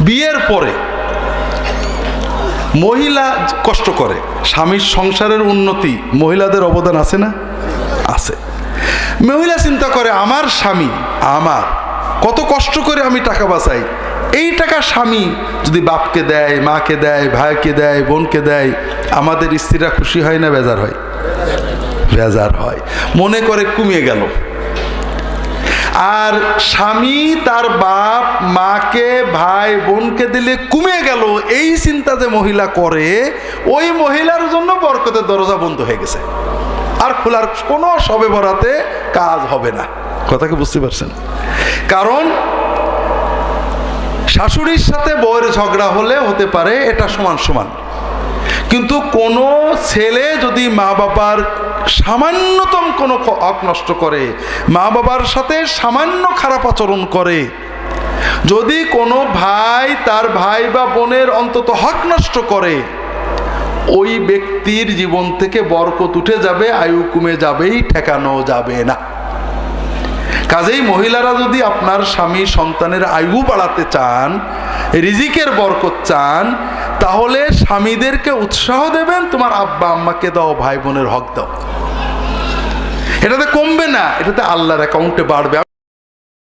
বিয়ের পরে মহিলা কষ্ট করে, স্বামীর সংসারের উন্নতি মহিলাদের অবদান আছে না? আছে। মহিলা চিন্তা করে আমার স্বামী আমার কত কষ্ট করে আমি টাকা বাঁচাই, এই টাকা স্বামী যদি বাপকে দেয়, মাকে দেয়, ভাইকে দেয়, বোনকে দেয়, আমাদের স্ত্রীরা খুশি হয় না বেজার হয়? বেজার হয়, মনে করে কমিয়ে গেল। আর স্বামী তার বাপ মাকে ভাই বোনকে দিলে কমে গেল, এই চিন্তা যে মহিলা করে, ওই মহিলার জন্য বরকতের দরজা বন্ধ হয়ে গেছে, আর খোলার কোনো সবে বরাতে কাজ হবে না। কথা কি বুঝতে পারছেন? কারণ শাশুড়ির সাথে বউয়ের ঝগড়া হলে হতে পারে এটা সমান সমান, কিন্তু কোনো ছেলে যদি মা বাবার সামান্যতম কোনো হক নষ্ট করে, মা বাবার সাথে সামান্য খারাপ আচরণ করে, যদি কোনো ভাই তার ভাই বা বোনের অন্তত হক নষ্ট করে, ওই ব্যক্তির জীবন থেকে বরকত উঠে যাবে, আয়ু কমে যাবেই, ঠেকানো যাবে না। কাজেই মহিলারা যদি আপনার স্বামী সন্তানের আয়ু বাড়াতে চান, রিজিকের বরকত চান, তাহলে স্বামীদেরকে উৎসাহ দেবেন, তোমার আব্বা আম্মাকে দাও, ভাই বোনের হক দাও। এটাতে কমবে না, এটাতে আল্লাহর অ্যাকাউন্টে বাড়বে।